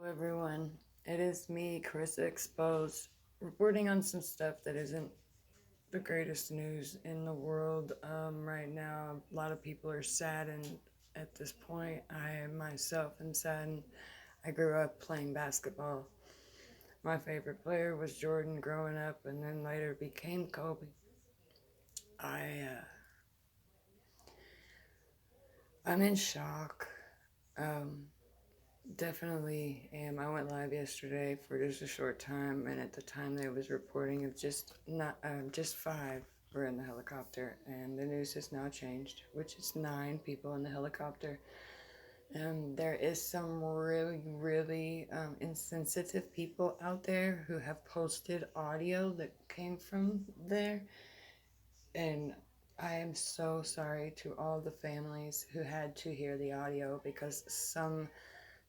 Hello everyone, it is me, Carissa Exposed, reporting on some stuff that isn't the greatest news in the world right now. A lot of people are saddened at this point. I myself am saddened. I grew up playing basketball. My favorite player was Jordan growing up and then later became Kobe. I'm in shock. Um, Definitely am. I went live yesterday for just a short time, and at the time they was reporting of just 5 were in the helicopter, and the news has now changed, which is 9 people in the helicopter. There is some really insensitive people out there who have posted audio that came from there, and I am so sorry to all the families who had to hear the audio because some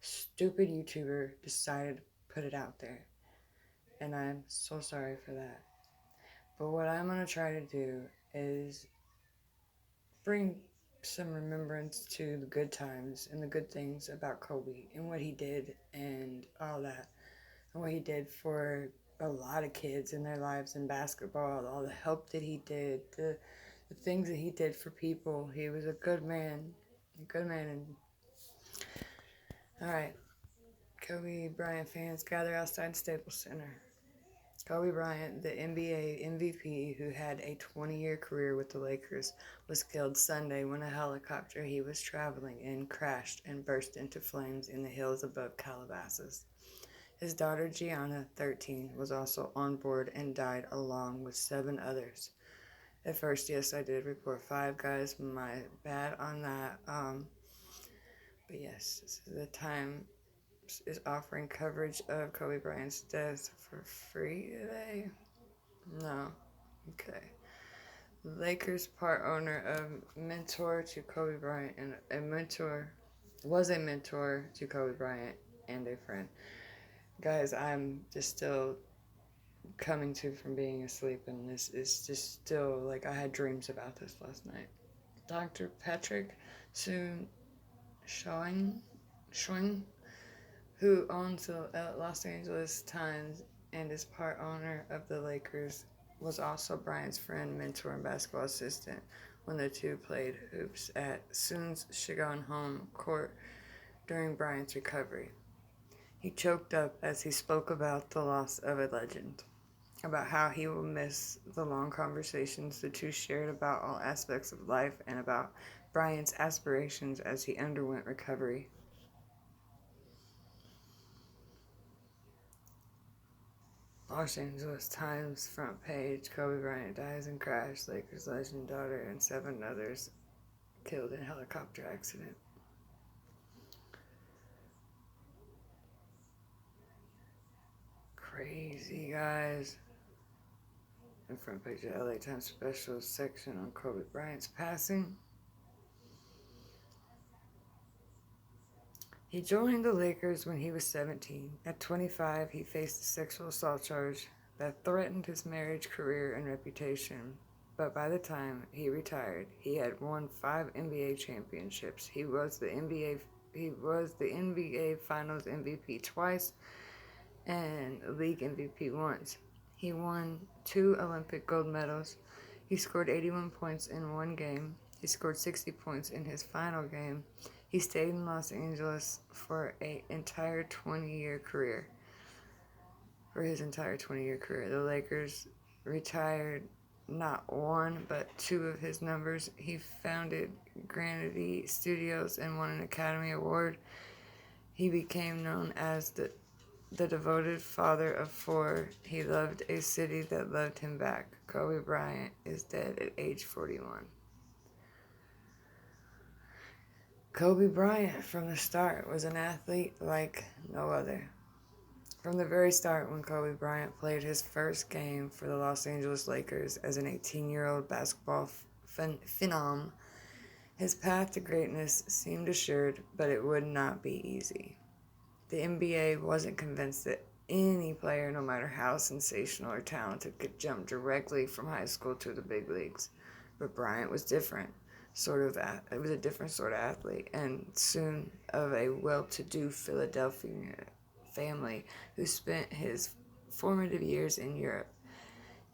stupid YouTuber decided to put it out there. And I'm so sorry for that. But what I'm going to try to do is bring some remembrance to the good times and the good things about Kobe and what he did and all that. And what he did for a lot of kids in their lives in basketball, all the help that he did, the things that he did for people. He was a good man. A good man. And all right, Kobe Bryant fans gather outside Staples Center. Kobe Bryant, the NBA MVP who had a 20-year career with the Lakers, was killed Sunday when a helicopter he was traveling in crashed and burst into flames in the hills above Calabasas. His daughter Gianna, 13, was also on board and died along with 7 others. At first, yes, I did report 5 guys. My bad on that. But yes, this is the time is offering coverage of Kobe Bryant's death for free today. No. Okay. Lakers part owner of mentor to Kobe Bryant and was a mentor to Kobe Bryant and a friend. Guys, I'm just still coming to from being asleep, and this is just still like I had dreams about this last night. Dr. Patrick Soon Schwing, who owns the Los Angeles Times and is part owner of the Lakers, was also Bryant's friend, mentor, and basketball assistant when the two played hoops at Soon's Chicago home court during Bryant's recovery. He choked up as he spoke about the loss of a legend, about how he will miss the long conversations the two shared about all aspects of life and about Bryant's aspirations as he underwent recovery. Los Angeles Times front page, Kobe Bryant dies in crash, Lakers legend daughter and 7 others killed in helicopter accident. Crazy, guys. And front page of LA Times special section on Kobe Bryant's passing. He joined the Lakers when he was 17. At 25, he faced a sexual assault charge that threatened his marriage, career, and reputation. But by the time he retired, he had won 5 NBA championships. He was the NBA Finals MVP twice and League MVP once. He won 2 Olympic gold medals. He scored 81 points in one game. He scored 60 points in his final game. He stayed in Los Angeles for his entire 20-year career. The Lakers retired not 1 but 2 of his numbers. He founded Granity Studios and won an Academy Award. He became known as the devoted father of 4. He loved a city that loved him back. Kobe Bryant is dead at age 41. Kobe Bryant, from the start, was an athlete like no other. From the very start, when Kobe Bryant played his first game for the Los Angeles Lakers as an 18-year-old basketball phenom, his path to greatness seemed assured, but it would not be easy. The NBA wasn't convinced that any player, no matter how sensational or talented, could jump directly from high school to the big leagues. But Bryant was different. It was a different sort of athlete, and soon of a well-to-do family who spent his formative years in Europe.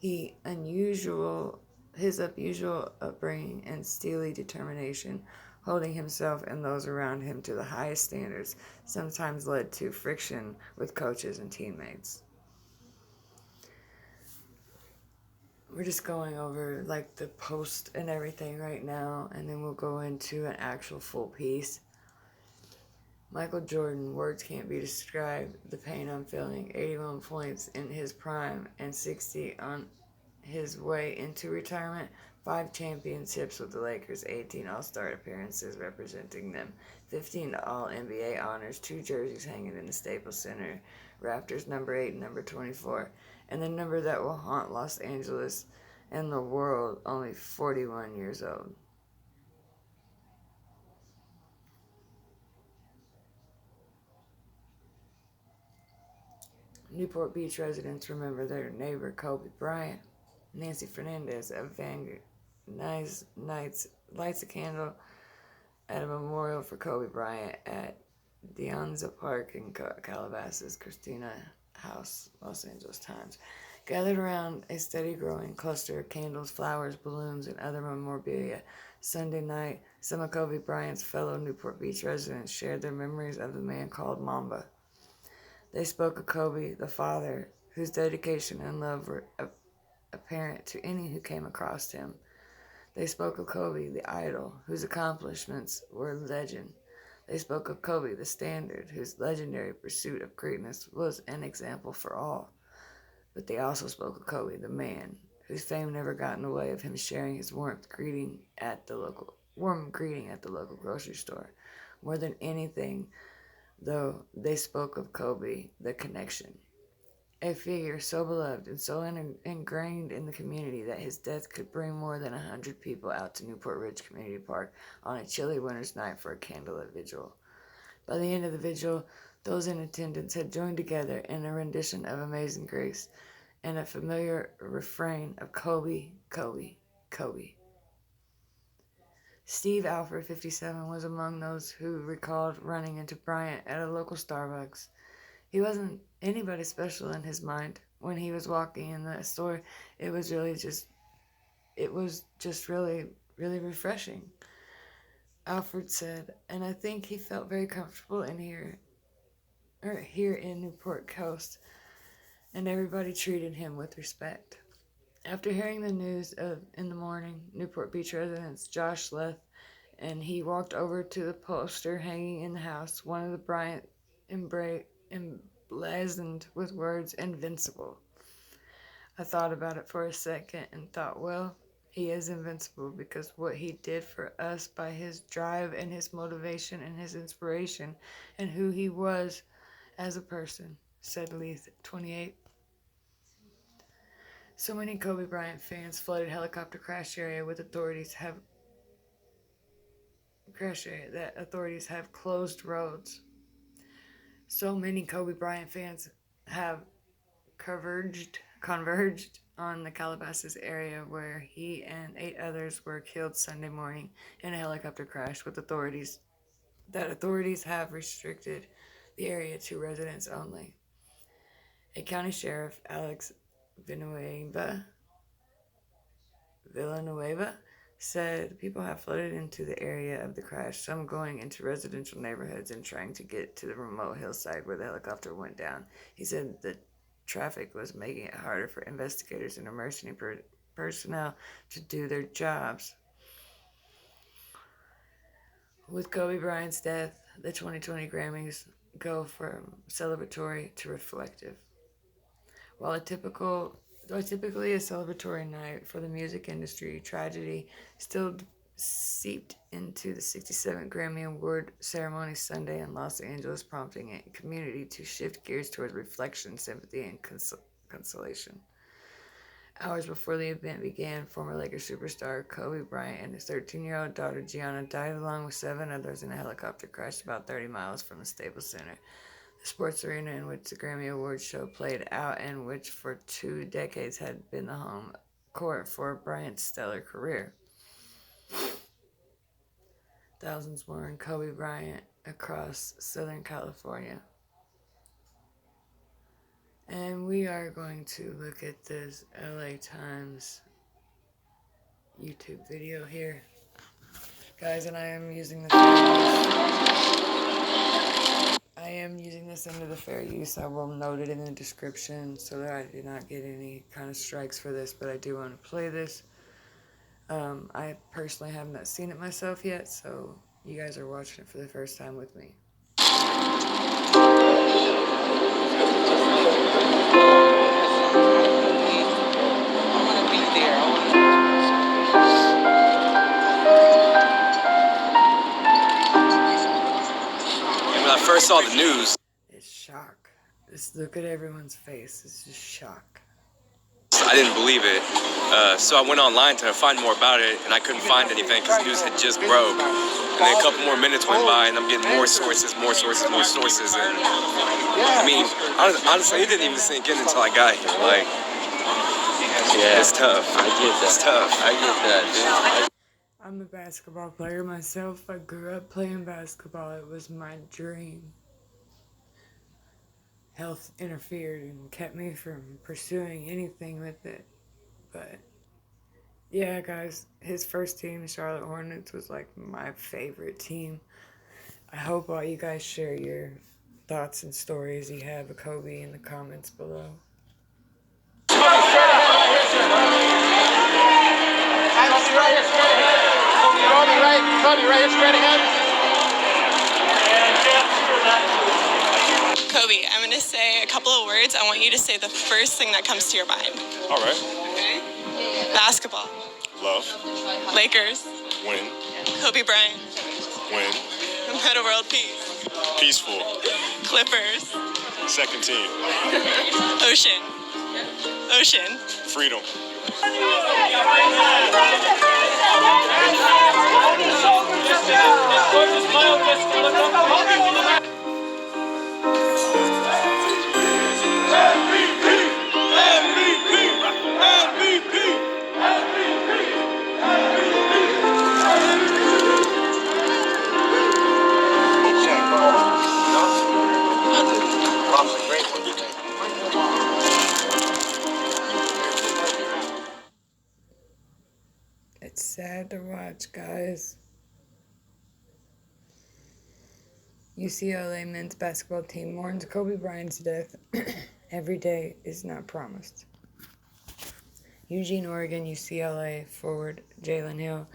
His unusual upbringing and steely determination, holding himself and those around him to the highest standards, sometimes led to friction with coaches and teammates. We're just going over like the post and everything right now, and then we'll go into an actual full piece. Michael Jordan, words can't be described. The pain I'm feeling. 81 points in his prime and 60 on his way into retirement. 5 championships with the Lakers, 18 All-Star appearances representing them, 15 All-NBA honors, 2 jerseys hanging in the Staples Center, Raptors number 8 and number 24, and the number that will haunt Los Angeles and the world, only 41 years old. Newport Beach residents remember their neighbor Kobe Bryant. Nancy Fernandez of Vanguard Nights lights a candle at a memorial for Kobe Bryant at Deonza Park in Calabasas. Christina House, Los Angeles Times. Gathered around a steady growing cluster of candles, flowers, balloons, and other memorabilia. Sunday night, some of Kobe Bryant's fellow Newport Beach residents shared their memories of the man called Mamba. They spoke of Kobe, the father, whose dedication and love were apparent to any who came across him. They spoke of Kobe, the idol, whose accomplishments were legend. They spoke of Kobe, the standard, whose legendary pursuit of greatness was an example for all. But they also spoke of Kobe, the man, whose fame never got in the way of him sharing his warm greeting at the local grocery store. More than anything, though, they spoke of Kobe, the connection. A figure so beloved and so ingrained in the community that his death could bring more than 100 people out to Newport Ridge Community Park on a chilly winter's night for a candlelit vigil. By the end of the vigil, those in attendance had joined together in a rendition of Amazing Grace and a familiar refrain of Kobe, Kobe, Kobe. Steve Alford, 57, was among those who recalled running into Bryant at a local Starbucks. He wasn't anybody special in his mind. When he was walking in the store, it was just really, really refreshing. Alfred said, and I think he felt very comfortable here in Newport Coast, and everybody treated him with respect. After hearing the news in the morning, Newport Beach residents Josh left, and he walked over to the poster hanging in the house, one of the Bryant emblazoned with words "Invincible." I thought about it for a second and thought, well, he is invincible because what he did for us by his drive and his motivation and his inspiration and who he was as a person, said Leith, 28. So many Kobe Bryant fans flooded helicopter crash area that authorities have closed roads. So many Kobe Bryant fans have converged on the Calabasas area where he and 8 others were killed Sunday morning in a helicopter crash with authorities have restricted the area to residents only. A county sheriff, Alex Villanueva, said people have flooded into the area of the crash, some going into residential neighborhoods and trying to get to the remote hillside where the helicopter went down. He said the traffic was making it harder for investigators and emergency personnel to do their jobs. With Kobe Bryant's death, the 2020 Grammys go from celebratory to reflective. While typically a celebratory night for the music industry, tragedy still seeped into the 67th Grammy Award ceremony Sunday in Los Angeles, prompting a community to shift gears towards reflection, sympathy, and consolation. Hours before the event began, former Lakers superstar Kobe Bryant and his 13-year-old daughter Gianna died along with 7 others in a helicopter crash about 30 miles from the Staples Center, the sports arena in which the Grammy Awards show played out and which for 2 decades had been the home court for Bryant's stellar career. Thousands mourned Kobe Bryant across Southern California. we are going to look at this LA Times YouTube video here, guys, and I am using this under the fair use. I will note it in the description so that I do not get any kind of strikes for this, but I do want to play this. I personally have not seen it myself yet, so you guys are watching it for the first time with me. When I first saw the news, it's shock. Just look at everyone's face. It's just shock. I didn't believe it. So I went online to find more about it, and I couldn't find anything because the news had just broke. And then a couple more minutes went by, and I'm getting more sources. And I mean, honestly, it didn't even sink in until I got here. Like, yeah, it's tough. I get that. It's tough. I get that. I'm a basketball player myself. I grew up playing basketball. It was my dream. Health interfered and kept me from pursuing anything with it. But yeah, guys, his first team, Charlotte Hornets, was like my favorite team. I hope all you guys share your thoughts and stories you have of Kobe in the comments below. Kobe, I'm going to say a couple of words. I want you to say the first thing that comes to your mind. All right. Okay. Basketball. Love. Lakers. Win. Kobe Bryant. Win. Meta World Peace. Peaceful. Clippers. Second team. Ocean. Ocean. Freedom. It's sad to watch, guys. UCLA men's basketball team mourns Kobe Bryant's death. Every day is not promised. Eugene, Oregon, UCLA forward Jalen Hill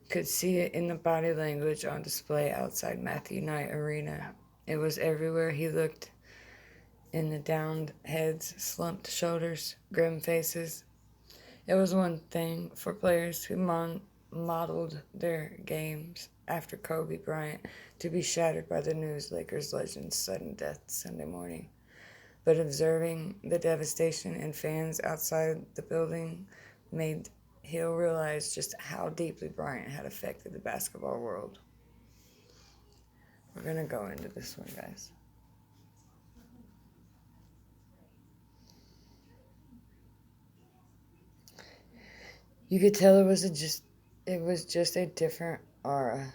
could see it in the body language on display outside Matthew Knight Arena. It was everywhere he looked, in the downed heads, slumped shoulders, grim faces. It was one thing for players who modeled their games after Kobe Bryant to be shattered by the news Lakers legend's sudden death Sunday morning. But observing the devastation and fans outside the building made Hill realize just how deeply Bryant had affected the basketball world. We're going to go into this one, guys. You could tell it was just a different aura.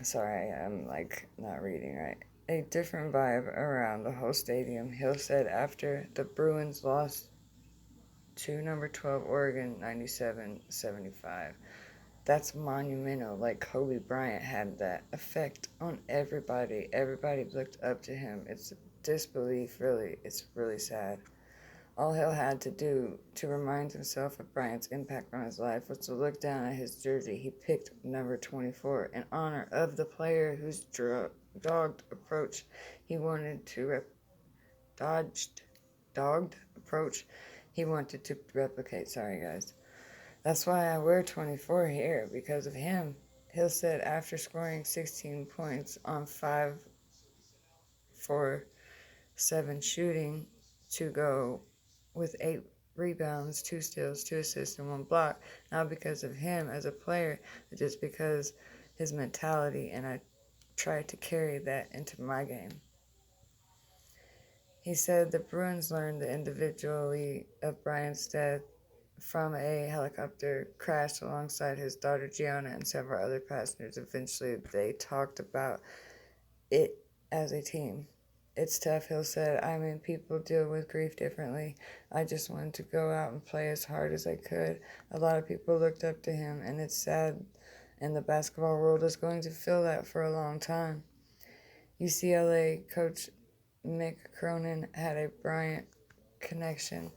Sorry, I'm like not reading right. A different vibe around the whole stadium. Hill said after the Bruins lost to number 12 Oregon 97-75. That's monumental. Like Kobe Bryant had that effect on everybody. Everybody looked up to him. It's disbelief, really. It's really sad. All Hill had to do to remind himself of Bryant's impact on his life was to look down at his jersey. He picked number 24 in honor of the player whose dogged approach he wanted to replicate. Sorry, guys. That's why I wear 24 here, because of him. Hill said after scoring 16 points on 5-for-7 shooting to go with 8 rebounds, 2 steals, 2 assists, and 1 block. Not because of him as a player, but just because his mentality, and I tried to carry that into my game. He said the Bruins learned the individuality of Bryant's death from a helicopter crash alongside his daughter Gianna and several other passengers. Eventually, they talked about it as a team. It's tough, Hill said. I mean, people deal with grief differently. I just wanted to go out and play as hard as I could. A lot of people looked up to him, and it's sad, and the basketball world is going to feel that for a long time. UCLA coach Mick Cronin had a Bryant connection,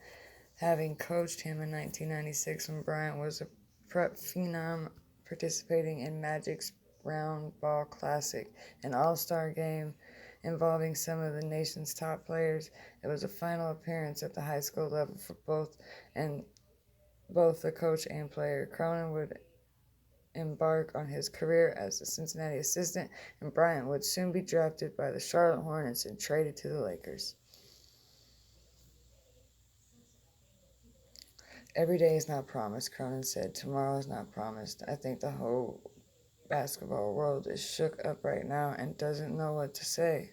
having coached him in 1996 when Bryant was a prep phenom participating in Magic's Round Ball Classic, an all-star game involving some of the nation's top players. It was a final appearance at the high school level for both the coach and player. Cronin would embark on his career as a Cincinnati assistant, and Bryant would soon be drafted by the Charlotte Hornets and traded to the Lakers. Every day is not promised, Cronin said. Tomorrow is not promised. I think the whole basketball world is shook up right now and doesn't know what to say.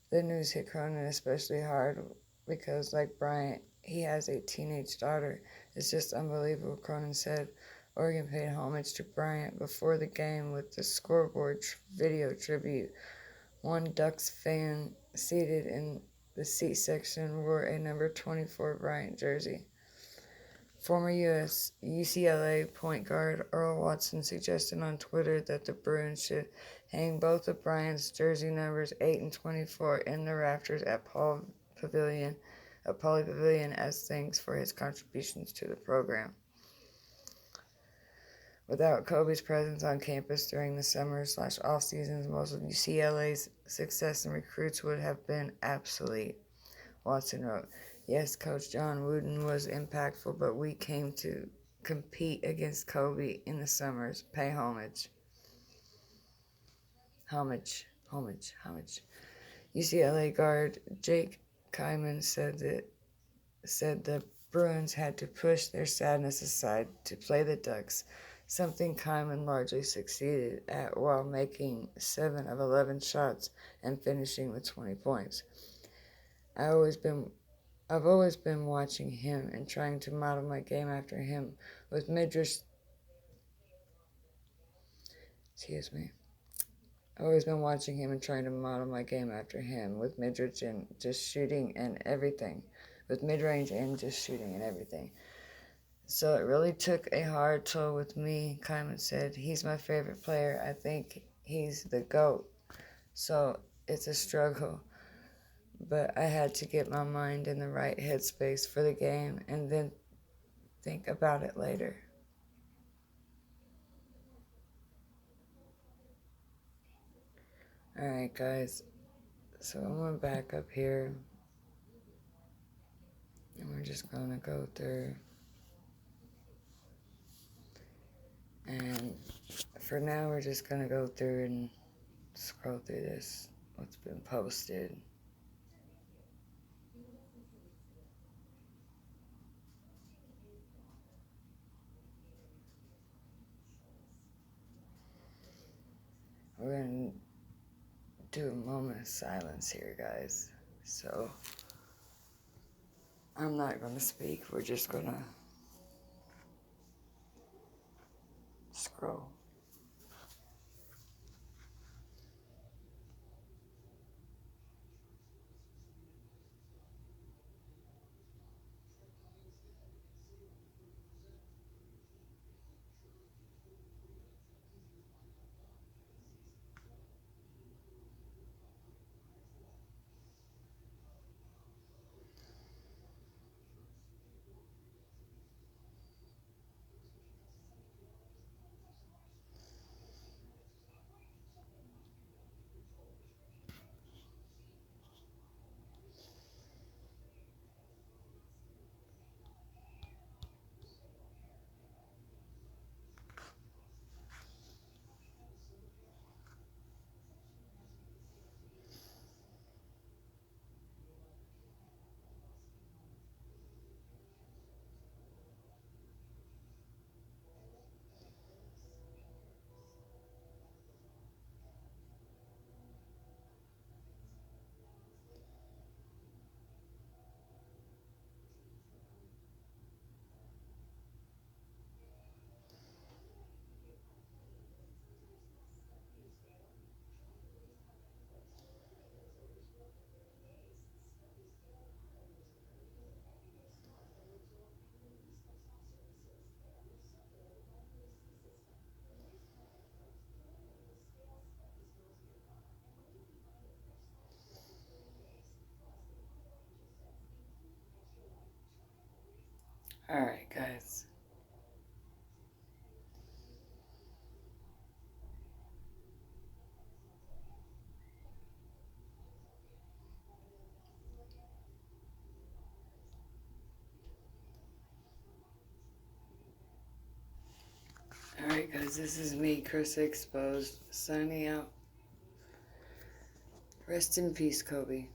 The news hit Cronin especially hard because, like Bryant, he has a teenage daughter. It's just unbelievable, Cronin said. Oregon paid homage to Bryant before the game with the scoreboard video tribute. One Ducks fan seated in the seat section wore a number 24 Bryant jersey. Former UCLA point guard Earl Watson suggested on Twitter that the Bruins should hang both of Bryant's jersey numbers 8 and 24 in the rafters at Pauley Pavilion as thanks for his contributions to the program. Without Kobe's presence on campus during the summer/off seasons, most of UCLA's success in recruits would have been obsolete, Watson wrote. Yes, Coach John Wooden was impactful, but we came to compete against Kobe in the summers. Pay homage. Homage. UCLA guard Jake Kyman said the Bruins had to push their sadness aside to play the Ducks, something Kyman largely succeeded at while making 7 of 11 shots and finishing with 20 points. I've always been watching him and trying to model my game after him with Midrish. I've always been watching him and trying to model my game after him with mid-range and just shooting and everything. So it really took a hard toll with me, Kyman said. He's my favorite player. I think he's the GOAT. So it's a struggle. But I had to get my mind in the right headspace for the game and then think about it later. Alright, guys. So I'm going to back up here. And we're just going to go through. And for now, we're just going to go through and scroll through this, what's been posted. We're going to do a moment of silence here, guys. So, I'm not going to speak. We're just going to scroll. Alright, guys. Alright, guys, this is me, Chris Exposed, signing out. Rest in peace, Kobe.